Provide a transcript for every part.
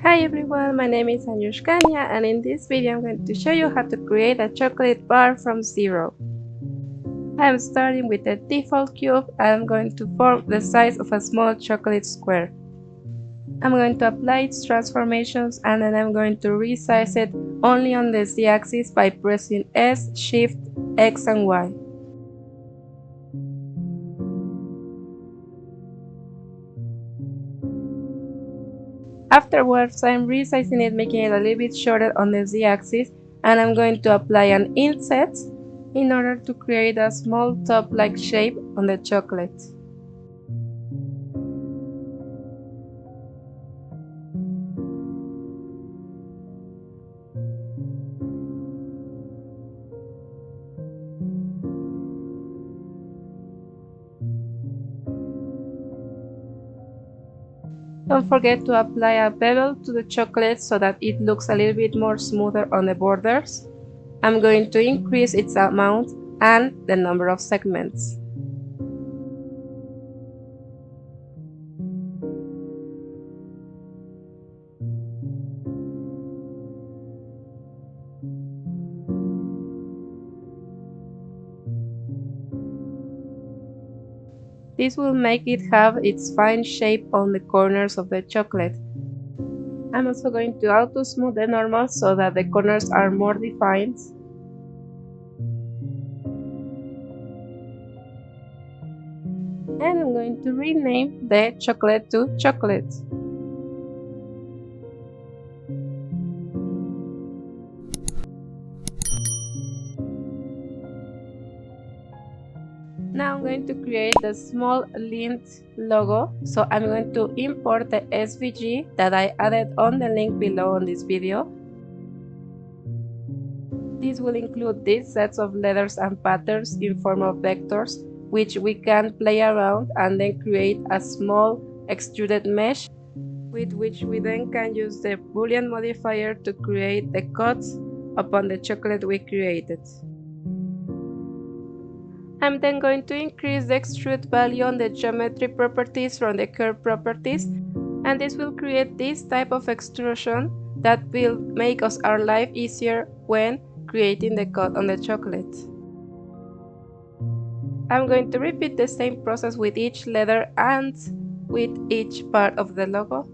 Hi everyone, my name is Anyushkanya and in this video I'm going to show you how to create a chocolate bar from zero. I'm starting with the default cube and I'm going to form the size of a small chocolate square. I'm going to apply its transformations and then I'm going to resize it only on the z-axis by pressing S, Shift, X and Y. Afterwards, I'm resizing it, making it a little bit shorter on the z-axis, and I'm going to apply an inset in order to create a small top-like shape on the chocolate. Don't forget to apply a bevel to the chocolate so that it looks a little bit more smoother on the borders. I'm going to increase its amount and the number of segments. This will make it have its fine shape on the corners of the chocolate. I'm also going to auto smooth the normal so that the corners are more defined. And I'm going to rename the chocolate to chocolate. Now I'm going to create the small Lindt logo, so I'm going to import the SVG that I added on the link below on this video. This will include these sets of letters and patterns in form of vectors, which we can play around and then create a small extruded mesh with which we then can use the boolean modifier to create the cuts upon the chocolate we created. I'm then going to increase the extrude value on the geometry properties from the curve properties, and this will create this type of extrusion that will make us our life easier when creating the cut on the chocolate. I'm going to repeat the same process with each letter and with each part of the logo.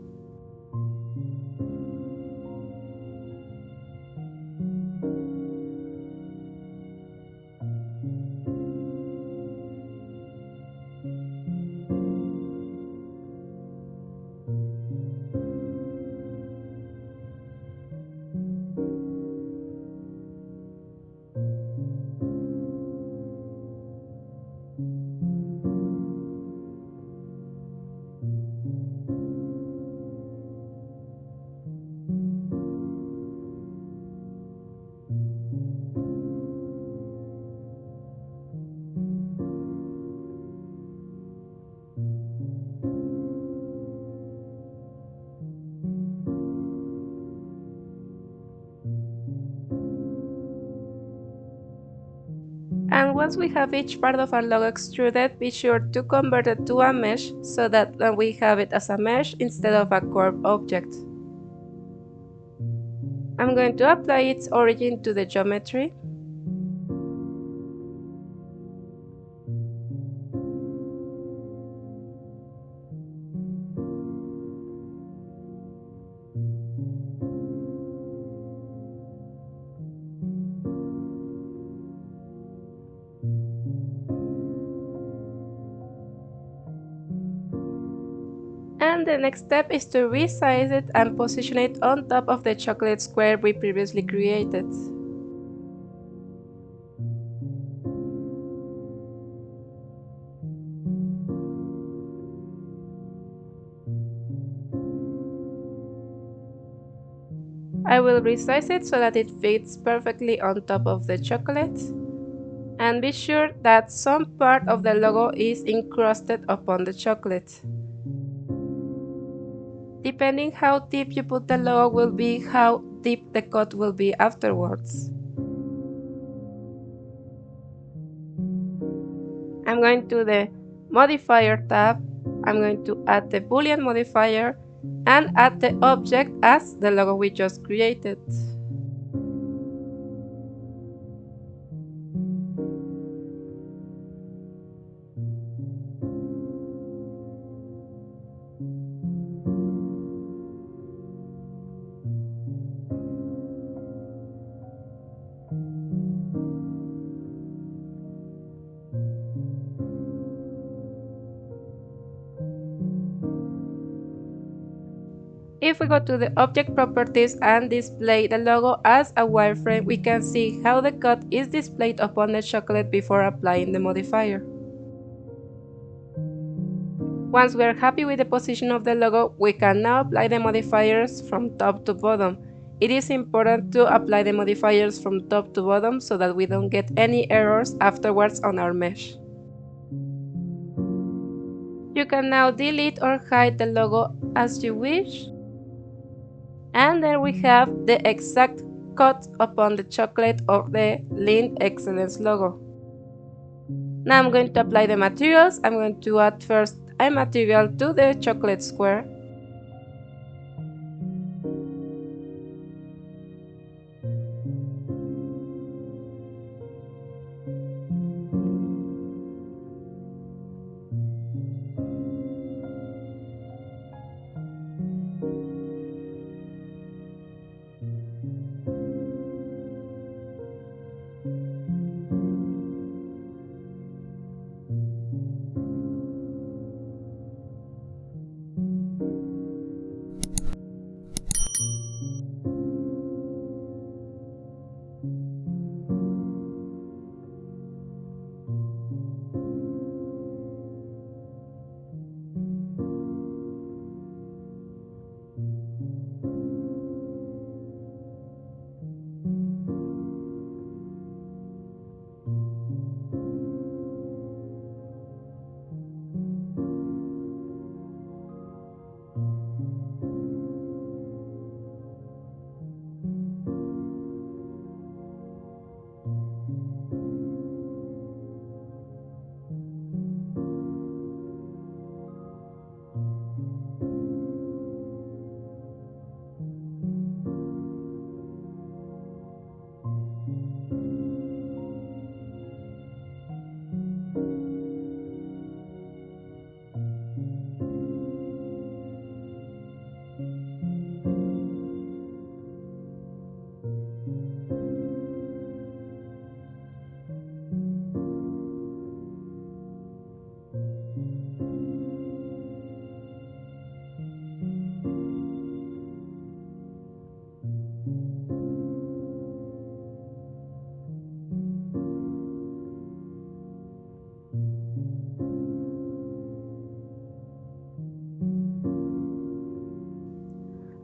And once we have each part of our logo extruded, be sure to convert it to a mesh so that we have it as a mesh instead of a curved object. I'm going to apply its origin to the geometry. And the next step is to resize it and position it on top of the chocolate square we previously created. I will resize it so that it fits perfectly on top of the chocolate. And be sure that some part of the logo is encrusted upon the chocolate. Depending how deep you put the logo will be how deep the cut will be afterwards. I'm going to the modifier tab, I'm going to add the boolean modifier, and add the object as the logo we just created. If we go to the object properties and display the logo as a wireframe, we can see how the cut is displayed upon the chocolate before applying the modifier. Once we are happy with the position of the logo, we can now apply the modifiers from top to bottom. It is important to apply the modifiers from top to bottom so that we don't get any errors afterwards on our mesh. You can now delete or hide the logo as you wish. And there we have the exact cut upon the chocolate of the Lindt Excellence logo. Now I'm going to apply the materials. I'm going to add first a material to the chocolate square.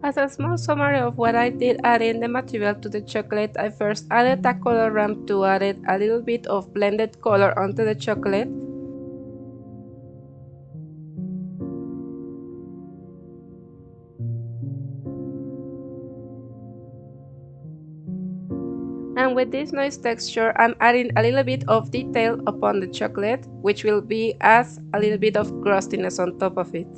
As a small summary of what I did adding the material to the chocolate, I first added a color ramp to add a little bit of blended color onto the chocolate. And with this noise texture, I'm adding a little bit of detail upon the chocolate, which will be as a little bit of crustiness on top of it.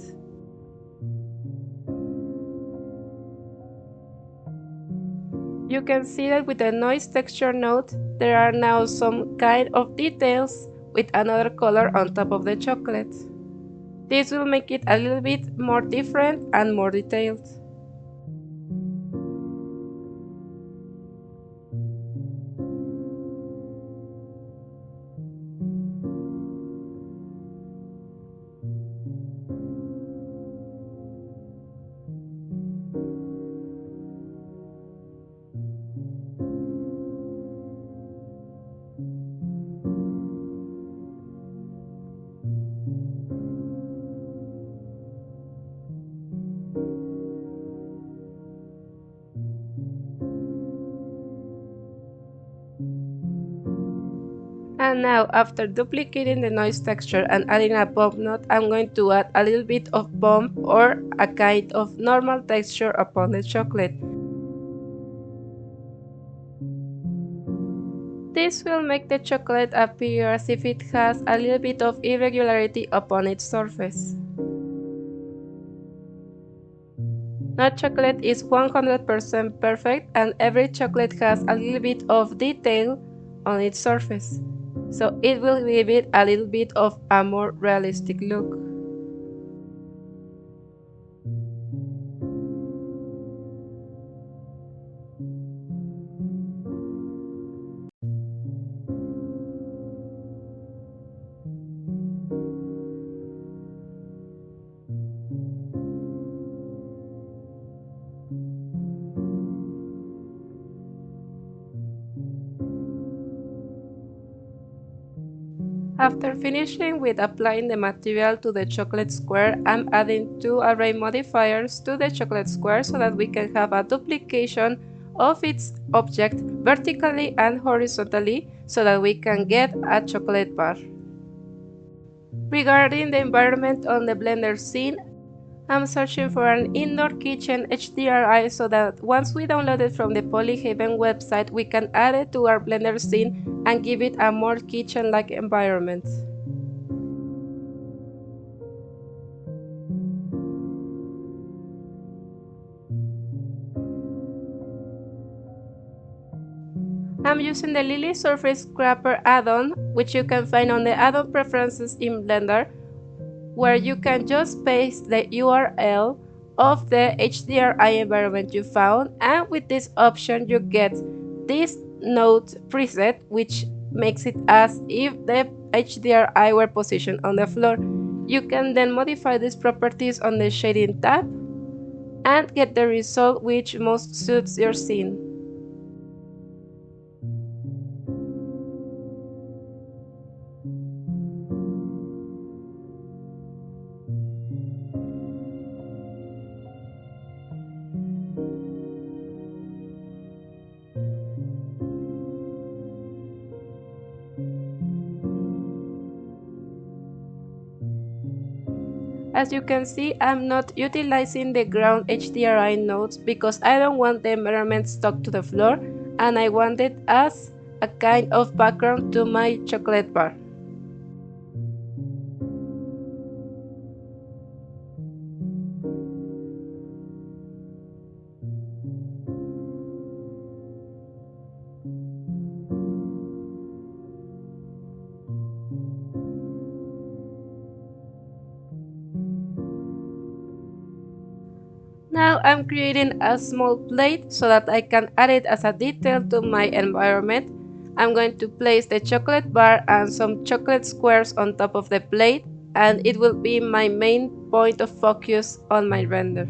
You can see that with the noise texture node, there are now some kind of details with another color on top of the chocolate. This will make it a little bit more different and more detailed. And now, after duplicating the noise texture and adding a bump node, I'm going to add a little bit of bump or a kind of normal texture upon the chocolate. This will make the chocolate appear as if it has a little bit of irregularity upon its surface. No chocolate is 100% perfect, and every chocolate has a little bit of detail on its surface, so it will give it a little bit of a more realistic look. After finishing with applying the material to the chocolate square, I'm adding two array modifiers to the chocolate square so that we can have a duplication of its object vertically and horizontally so that we can get a chocolate bar. Regarding the environment on the Blender scene, I'm searching for an indoor kitchen HDRI so that once we download it from the Polyhaven website, we can add it to our Blender scene and give it a more kitchen-like environment. I'm using the Lily Surface Scraper add-on, which you can find on the add-on preferences in Blender, where you can just paste the URL of the HDRI environment you found, and with this option you get this node preset, which makes it as if the HDRI were positioned on the floor. You can then modify these properties on the shading tab and get the result which most suits your scene. As you can see, I'm not utilizing the ground HDRI nodes because I don't want the environment stuck to the floor, and I want it as a kind of background to my chocolate bar. Now I'm creating a small plate so that I can add it as a detail to my environment. I'm going to place the chocolate bar and some chocolate squares on top of the plate, and it will be my main point of focus on my render.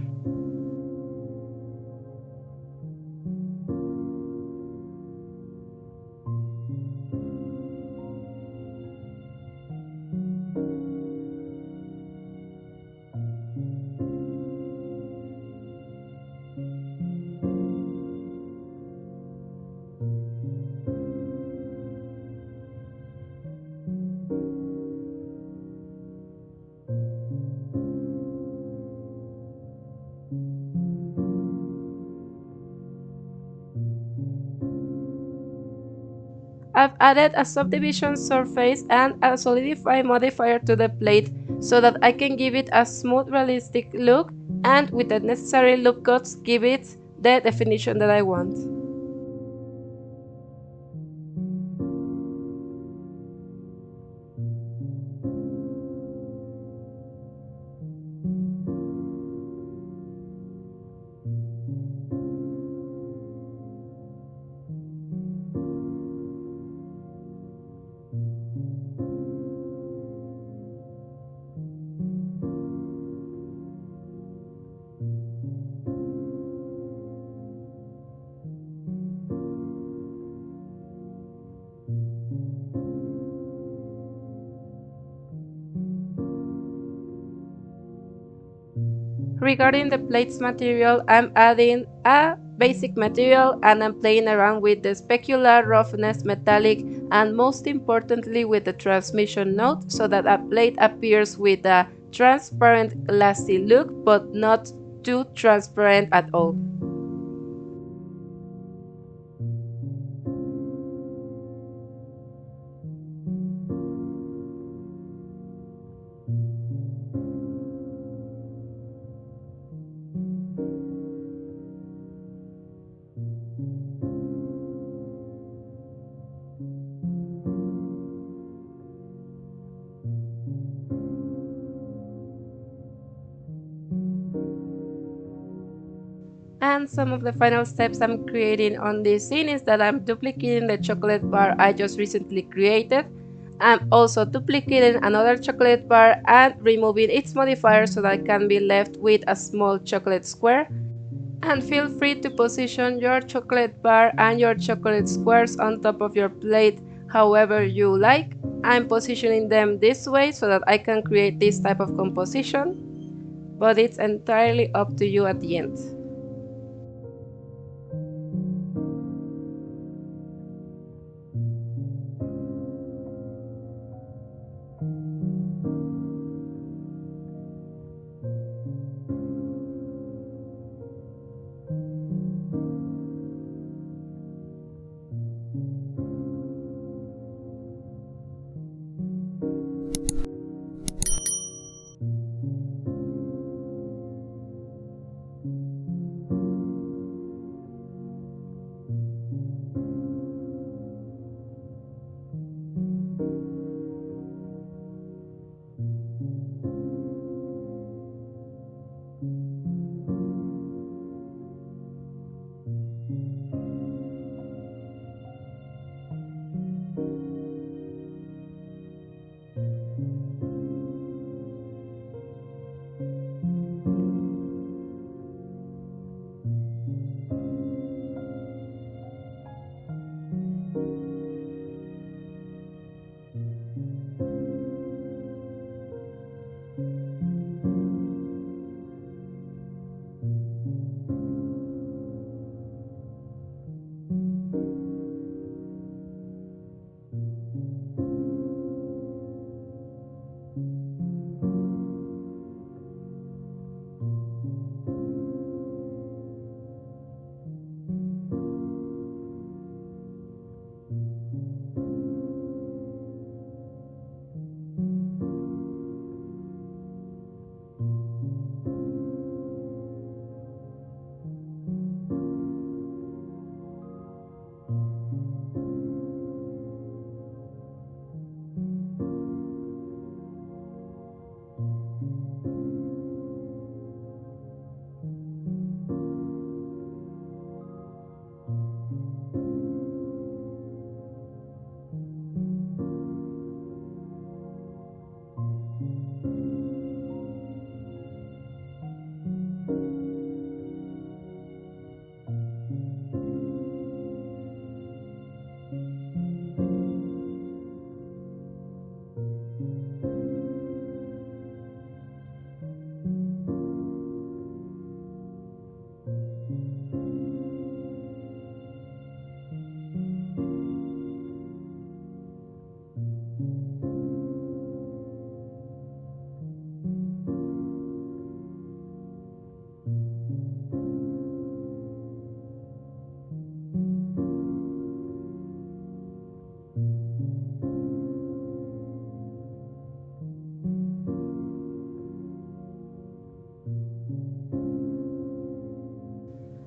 I've added a subdivision surface and a solidify modifier to the plate so that I can give it a smooth realistic look, and with the necessary loop cuts give it the definition that I want. Regarding the plates material, I'm adding a basic material and I'm playing around with the specular, roughness, metallic, and most importantly with the transmission node so that a plate appears with a transparent glassy look but not too transparent at all. And some of the final steps I'm creating on this scene is that I'm duplicating the chocolate bar I just recently created. I'm also duplicating another chocolate bar and removing its modifier so that I can be left with a small chocolate square. And feel free to position your chocolate bar and your chocolate squares on top of your plate however you like. I'm positioning them this way so that I can create this type of composition, but it's entirely up to you at the end.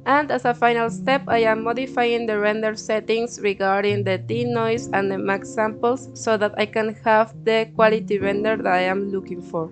And as a final step, I am modifying the render settings regarding the denoise and the max samples so that I can have the quality render that I am looking for.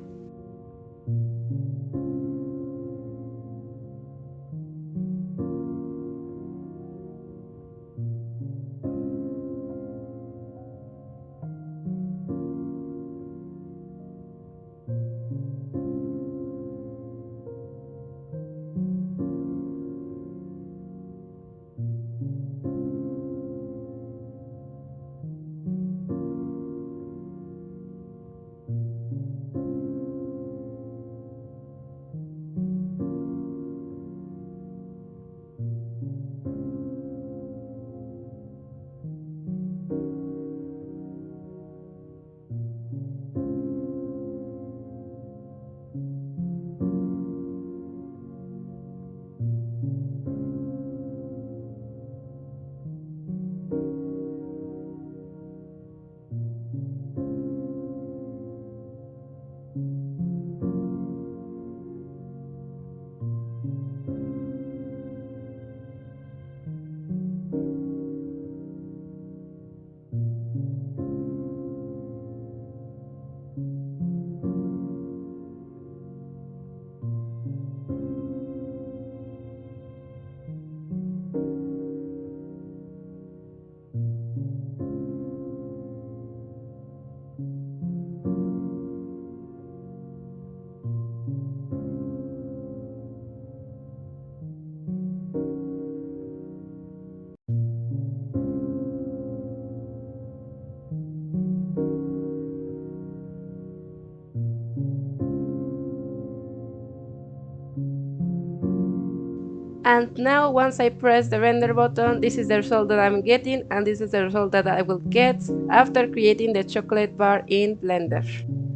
And now once I press the render button, this is the result that I'm getting, and this is the result that I will get after creating the chocolate bar in Blender.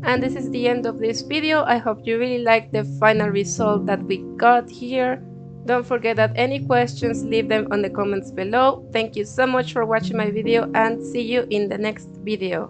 And this is the end of this video. I hope you really liked the final result that we got here. Don't forget that any questions, leave them on the comments below. Thank you so much for watching my video, and see you in the next video.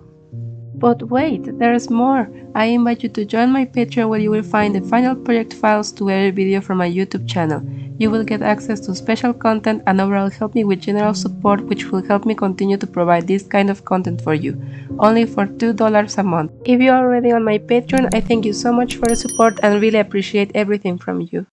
But wait, there's more! I invite you to join my Patreon, where you will find the final project files to every video from my YouTube channel. You will get access to special content and overall help me with general support, which will help me continue to provide this kind of content for you, only for $2 a month. If you are already on my Patreon, I thank you so much for the support and really appreciate everything from you.